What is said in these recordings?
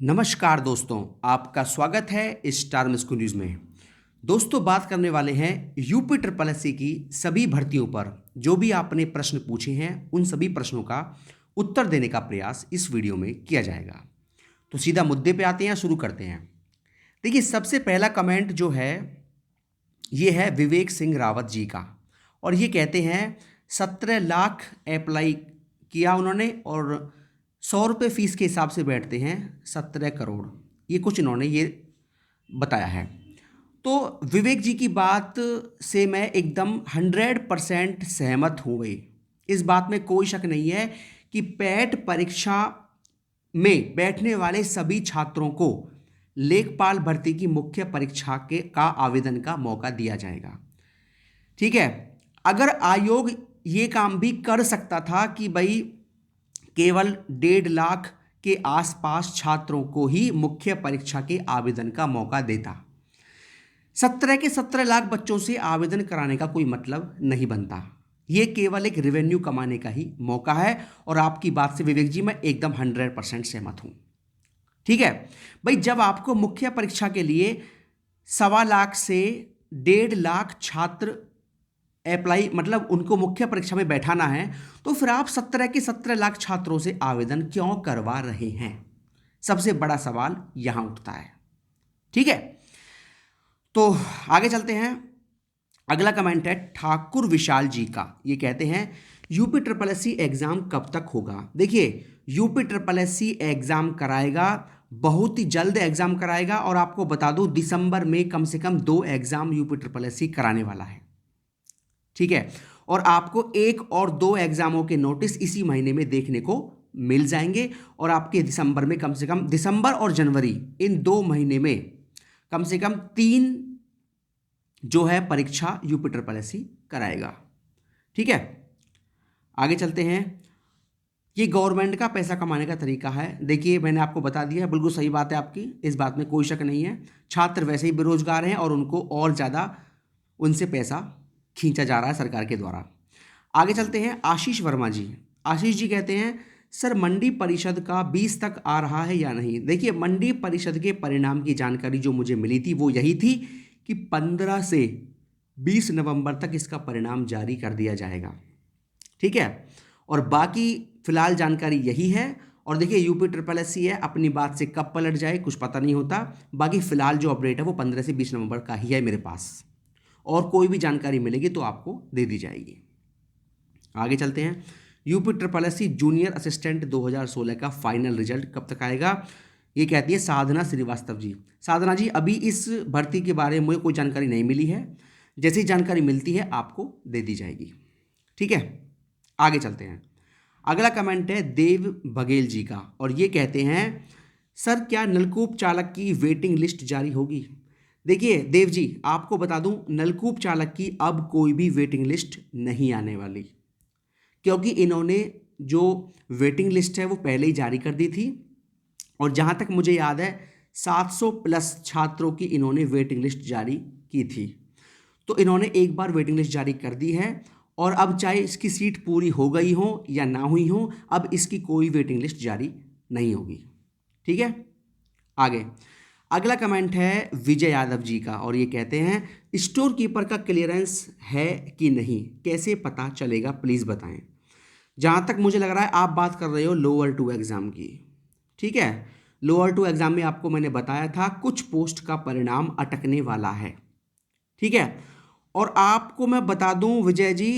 नमस्कार दोस्तों, आपका स्वागत है स्टार स्कूल न्यूज़ में। दोस्तों, बात करने वाले हैं यूपी ट्रिपल एससी की सभी भर्तियों पर जो भी आपने प्रश्न पूछे हैं उन सभी प्रश्नों का उत्तर देने का प्रयास इस वीडियो में किया जाएगा। तो सीधा मुद्दे पे आते हैं, शुरू करते हैं। देखिए, सबसे पहला कमेंट जो है ये है विवेक सिंह रावत जी का, और ये कहते हैं 17 लाख अप्लाई किया उन्होंने और 100 रुपये फीस के हिसाब से बैठते हैं 17 करोड़। ये कुछ इन्होंने ये बताया है। तो विवेक जी की बात से मैं एकदम 100% सहमत हूँ भाई। इस बात में कोई शक नहीं है कि पैट परीक्षा में बैठने वाले सभी छात्रों को लेखपाल भर्ती की मुख्य परीक्षा के का आवेदन का मौका दिया जाएगा। ठीक है, अगर आयोग ये काम भी कर सकता था कि भाई केवल 1.5 लाख के आसपास छात्रों को ही मुख्य परीक्षा के आवेदन का मौका देता, 17 के 17 लाख बच्चों से आवेदन कराने का कोई मतलब नहीं बनता। ये केवल एक रेवेन्यू कमाने का ही मौका है। और आपकी बात से विवेक जी मैं एकदम 100% सहमत हूं। ठीक है भाई, जब आपको मुख्य परीक्षा के लिए 1.25 से 1.5 लाख छात्र अप्लाई मतलब उनको मुख्य परीक्षा में बैठाना है, तो फिर आप 17 के 17 लाख छात्रों से आवेदन क्यों करवा रहे हैं? सबसे बड़ा सवाल यहां उठता है। ठीक है, तो आगे चलते हैं। अगला कमेंट है ठाकुर विशाल जी का। ये कहते हैं यूपी ट्रिपल एससी एग्जाम कब तक होगा? देखिए, यूपी ट्रिपल एससी एग्जाम कराएगा, बहुत ही जल्द एग्जाम कराएगा। और आपको बता दूं, दिसंबर में कम से कम 2 एग्जाम यूपी ट्रिपल एससी कराने वाला है। ठीक है, और आपको 1 और 2 एग्जामों के नोटिस इसी महीने में देखने को मिल जाएंगे। और आपके दिसंबर में कम से कम, दिसंबर और जनवरी इन 2 महीने में कम से कम 3 जो है परीक्षा यूपी ट्रिपल एससी कराएगा। ठीक है, आगे चलते हैं। ये गवर्नमेंट का पैसा कमाने का तरीका है। देखिए, मैंने आपको बता दिया, बिल्कुल सही बात है आपकी, इस बात में कोई शक नहीं है। छात्र वैसे ही बेरोजगार हैं और उनको और ज़्यादा उनसे पैसा खींचा जा रहा है सरकार के द्वारा। आगे चलते हैं। आशीष वर्मा जी, आशीष जी कहते हैं सर, मंडी परिषद का 20 तक आ रहा है या नहीं? देखिए, मंडी परिषद के परिणाम की जानकारी जो मुझे मिली थी वो यही थी कि 15 से 20 नवंबर तक इसका परिणाम जारी कर दिया जाएगा। ठीक है, और बाकी फिलहाल जानकारी यही है। और देखिए, यूपी ट्रिपल एससी है, अपनी बात से कब पलट जाए कुछ पता नहीं होता। बाकी फिलहाल जो अपडेट है वो 15 से 20 नवंबर का ही है मेरे पास, और कोई भी जानकारी मिलेगी तो आपको दे दी जाएगी। आगे चलते हैं। UP triple SC junior assistant 2016 का फाइनल रिजल्ट कब तक आएगा? ये कहती है साधना श्रीवास्तव जी। साधना जी, अभी इस भर्ती के बारे में मुझे कोई जानकारी नहीं मिली है, जैसी जानकारी मिलती है आपको दे दी जाएगी। ठीक है, आगे चलते हैं। अगला कमेंट है देव बघेल जी का, और ये कहते हैं सर, क्या नलकूप चालक की वेटिंग लिस्ट जारी होगी? देखिए देव जी, आपको बता दूं, नलकूप चालक की अब कोई भी वेटिंग लिस्ट नहीं आने वाली, क्योंकि इन्होंने जो वेटिंग लिस्ट है वो पहले ही जारी कर दी थी। और जहाँ तक मुझे याद है 700 प्लस छात्रों की इन्होंने वेटिंग लिस्ट जारी की थी। तो इन्होंने एक बार वेटिंग लिस्ट जारी कर दी है, और अब चाहे इसकी सीट पूरी हो गई हो या ना हुई हो, अब इसकी कोई वेटिंग लिस्ट जारी नहीं होगी। ठीक है, आगे अगला कमेंट है विजय यादव जी का, और ये कहते हैं स्टोर कीपर का क्लियरेंस है कि नहीं, कैसे पता चलेगा, प्लीज़ बताएं। जहाँ तक मुझे लग रहा है आप बात कर रहे हो लोअर 2 एग्ज़ाम की। ठीक है, लोअर 2 एग्ज़ाम में आपको मैंने बताया था कुछ पोस्ट का परिणाम अटकने वाला है। ठीक है, और आपको मैं बता दूं विजय जी,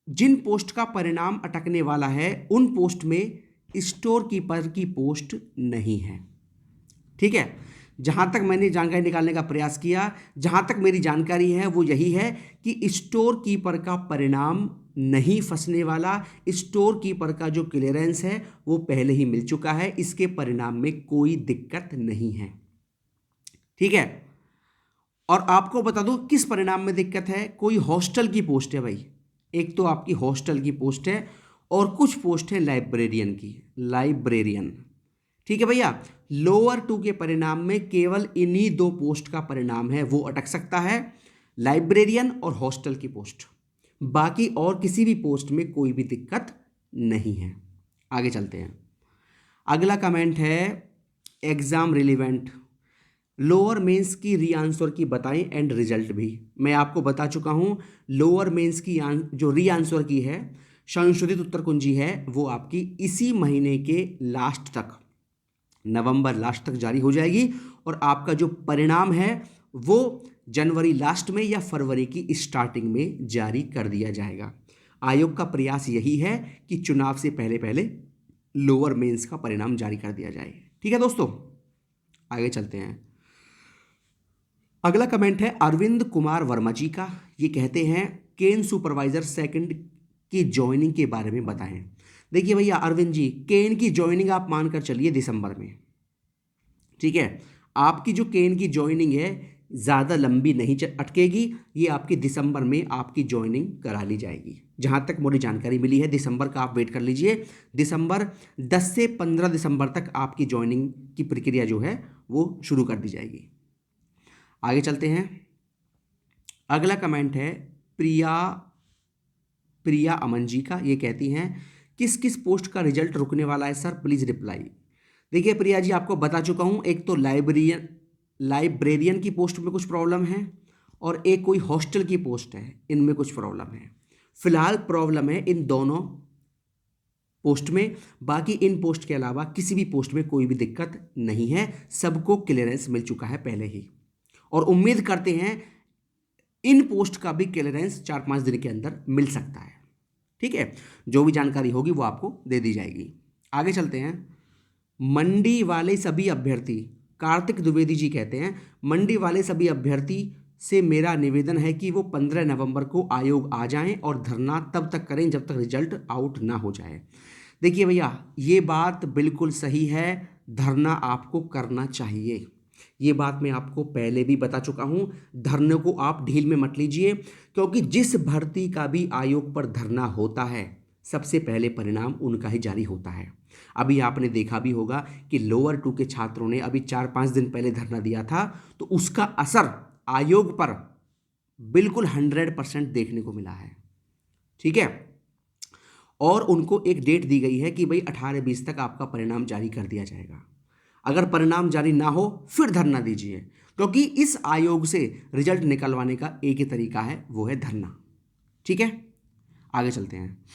जिन पोस्ट का परिणाम अटकने वाला है उन पोस्ट में स्टोर कीपर की पोस्ट नहीं है। ठीक है, जहां तक मैंने जानकारी निकालने का प्रयास किया, जहां तक मेरी जानकारी है वो यही है कि स्टोर कीपर का परिणाम नहीं फंसने वाला। स्टोर कीपर का जो क्लियरेंस है वो पहले ही मिल चुका है, इसके परिणाम में कोई दिक्कत नहीं है। ठीक है, और आपको बता दूं किस परिणाम में दिक्कत है। कोई हॉस्टल की पोस्ट है भाई, एक तो आपकी हॉस्टल की पोस्ट है, और कुछ पोस्ट है लाइब्रेरियन की, लाइब्रेरियन। ठीक है भैया, लोअर 2 के परिणाम में केवल इन्हीं 2 पोस्ट का परिणाम है वो अटक सकता है, लाइब्रेरियन और हॉस्टल की पोस्ट। बाकी और किसी भी पोस्ट में कोई भी दिक्कत नहीं है। आगे चलते हैं। अगला कमेंट है एग्ज़ाम रिलेवेंट, लोअर मेंस की री आंसर की बताएं एंड रिजल्ट भी। मैं आपको बता चुका हूँ लोअर मेंस की जो री आंसर की है संशोधित उत्तर कुंजी है वो आपकी इसी महीने के लास्ट तक, नवंबर लास्ट तक जारी हो जाएगी और आपका जो परिणाम है वो जनवरी लास्ट में या फरवरी की स्टार्टिंग में जारी कर दिया जाएगा। आयोग का प्रयास यही है कि चुनाव से पहले पहले लोअर मेंस का परिणाम जारी कर दिया जाए। ठीक है दोस्तों, आगे चलते हैं। अगला कमेंट है अरविंद कुमार वर्मा जी का। ये कहते हैं केन सुपरवाइजर सेकंड की ज्वाइनिंग के बारे में बताएं। देखिए भैया अरविंद जी, केन की ज्वाइनिंग आप मानकर चलिए दिसंबर में, ठीक है। आपकी जो केन की ज्वाइनिंग है ज़्यादा लंबी नहीं अटकेगी, ये आपकी दिसंबर में आपकी ज्वाइनिंग करा ली जाएगी। जहाँ तक मुझे जानकारी मिली है दिसंबर का आप वेट कर लीजिए, दिसंबर 10 से 15 दिसंबर तक आपकी ज्वाइनिंग की प्रक्रिया जो है वो शुरू कर दी जाएगी। आगे चलते हैं। अगला कमेंट है प्रिया अमन जी का। ये कहती हैं किस किस पोस्ट का रिजल्ट रुकने वाला है सर, प्लीज़ रिप्लाई। देखिए प्रिया जी, आपको बता चुका हूँ, एक तो लाइब्रेरियन की पोस्ट में कुछ प्रॉब्लम है और एक कोई हॉस्टल की पोस्ट है, इनमें कुछ प्रॉब्लम है। फिलहाल प्रॉब्लम है इन दोनों पोस्ट में, बाकी इन पोस्ट के अलावा किसी भी पोस्ट में कोई भी दिक्कत नहीं है, सबको क्लियरेंस मिल चुका है पहले ही और उम्मीद करते हैं इन पोस्ट का भी क्लियरेंस 4-5 दिन के अंदर मिल सकता है। ठीक है, जो भी जानकारी होगी वो आपको दे दी जाएगी। आगे चलते हैं। मंडी वाले सभी अभ्यर्थी, कार्तिक द्विवेदी जी कहते हैं मंडी वाले सभी अभ्यर्थी से मेरा निवेदन है कि वो 15 नवंबर को आयोग आ जाएं और धरना तब तक करें जब तक रिजल्ट आउट ना हो जाए। देखिए भैया, ये बात बिल्कुल सही है, धरना आपको करना चाहिए। ये बात मैं आपको पहले भी बता चुका हूं, धरने को आप ढील में मत लीजिए, क्योंकि जिस भर्ती का भी आयोग पर धरना होता है सबसे पहले परिणाम उनका ही जारी होता है। अभी आपने देखा भी होगा कि लोअर 2 के छात्रों ने अभी 4-5 दिन पहले धरना दिया था, तो उसका असर आयोग पर बिल्कुल 100% देखने को मिला है। ठीक है, और उनको एक डेट दी गई है कि भाई 18-20 तक आपका परिणाम जारी कर दिया जाएगा। अगर परिणाम जारी ना हो फिर धरना दीजिए, क्योंकि इस आयोग से रिजल्ट निकलवाने का एक ही तरीका है, वो है धरना। ठीक है, आगे चलते हैं।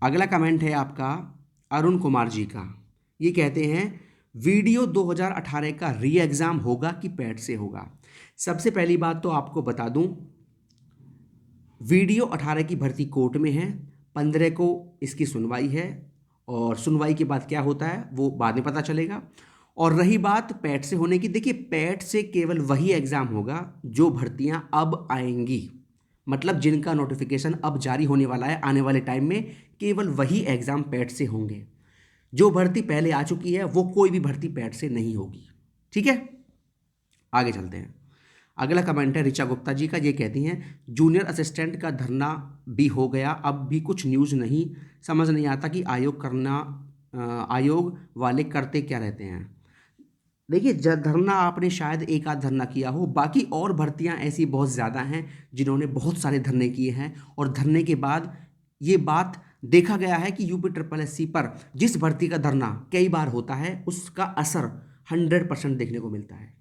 अगला कमेंट है आपका अरुण कुमार जी का। ये कहते हैं वीडियो 2018 का री एग्ज़ाम होगा कि पैट से होगा। सबसे पहली बात तो आपको बता दूं, वीडियो 18 की भर्ती कोर्ट में है, 15 को इसकी सुनवाई है और सुनवाई के बाद क्या होता है वो बाद में पता चलेगा। और रही बात पैट से होने की, देखिए पैट से केवल वही एग्ज़ाम होगा जो भर्तियां अब आएंगी, मतलब जिनका नोटिफिकेशन अब जारी होने वाला है आने वाले टाइम में, केवल वही एग्ज़ाम पैट से होंगे। जो भर्ती पहले आ चुकी है वो कोई भी भर्ती पैट से नहीं होगी। ठीक है, आगे चलते हैं। अगला कमेंट है ऋचा गुप्ता जी का। ये कहती हैं जूनियर असिस्टेंट का धरना भी हो गया, अब भी कुछ न्यूज़ नहीं, समझ नहीं आता कि आयोग वाले करते क्या रहते हैं। देखिए, धरना आपने शायद एक आध धरना किया हो, बाकी और भर्तियां ऐसी बहुत ज़्यादा हैं जिन्होंने बहुत सारे धरने किए हैं और धरने के बाद ये बात देखा गया है कि यूपी SSSC पर जिस भर्ती का धरना कई बार होता है उसका असर 100% देखने को मिलता है।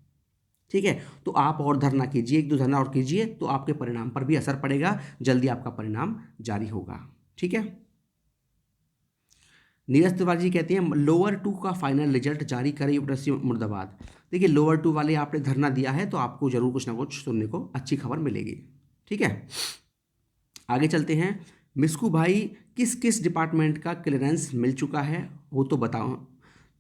ठीक है, तो आप और धरना कीजिए, 1-2 धरना और कीजिए तो आपके परिणाम पर भी असर पड़ेगा, जल्दी आपका परिणाम जारी होगा। ठीक है, नीरज तिवारी जी कहते हैं लोअर 2 का फाइनल रिजल्ट जारी करे यूपी मुर्दाबाद। देखिए, लोअर 2 वाले आपने धरना दिया है तो आपको जरूर कुछ ना कुछ सुनने को अच्छी खबर मिलेगी। ठीक है, आगे चलते हैं। मिस्कू भाई, किस किस डिपार्टमेंट का क्लियरेंस मिल चुका है वो तो बताओ।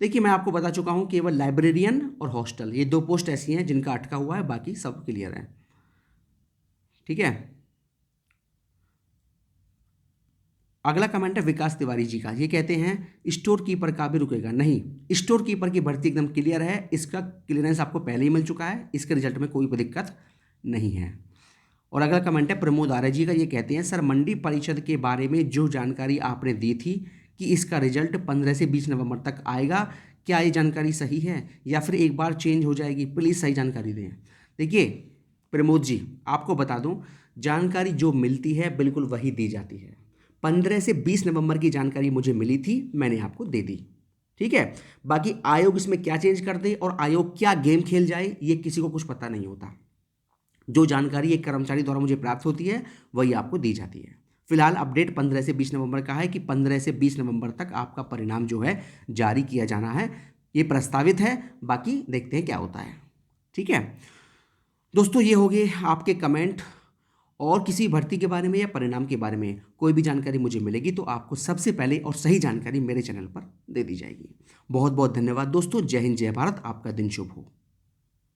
देखिए, मैं आपको बता चुका हूँ केवल लाइब्रेरियन और हॉस्टल, ये 2 पोस्ट ऐसी हैं जिनका अटका हुआ है, बाकी सब क्लियर है। ठीक है, अगला कमेंट है विकास तिवारी जी का। ये कहते हैं स्टोर कीपर का भी रुकेगा नहीं, स्टोर कीपर की भर्ती एकदम क्लियर है, इसका क्लियरेंस आपको पहले ही मिल चुका है, इसके रिजल्ट में कोई दिक्कत नहीं है। और अगला कमेंट है प्रमोद आर्य जी का। ये कहते हैं सर मंडी परिषद के बारे में जो जानकारी आपने दी थी कि इसका रिजल्ट 15 से 20 नवंबर तक आएगा, क्या ये जानकारी सही है या फिर एक बार चेंज हो जाएगी, प्लीज़ सही जानकारी दें। देखिए प्रमोद जी, आपको बता दूं, जानकारी जो मिलती है बिल्कुल वही दी जाती है। 15 से 20 नवंबर की जानकारी मुझे मिली थी, मैंने आपको दे दी। ठीक है। बाकी आयोग इसमें क्या चेंज कर दे और आयोग क्या गेम खेल जाए, ये किसी को कुछ पता नहीं होता। जो जानकारी एक कर्मचारी द्वारा मुझे प्राप्त होती है वही आपको दी जाती है। फिलहाल अपडेट 15 से 20 नवंबर का है कि 15 से 20 नवंबर तक आपका परिणाम जो है जारी किया जाना है। ये प्रस्तावित है, बाकी देखते हैं क्या होता है। ठीक है दोस्तों, ये हो गए आपके कमेंट। और किसी भर्ती के बारे में या परिणाम के बारे में कोई भी जानकारी मुझे मिलेगी तो आपको सबसे पहले और सही जानकारी मेरे चैनल पर दे दी जाएगी। बहुत बहुत धन्यवाद दोस्तों। जय हिंद, जय भारत। आपका दिन शुभ हो।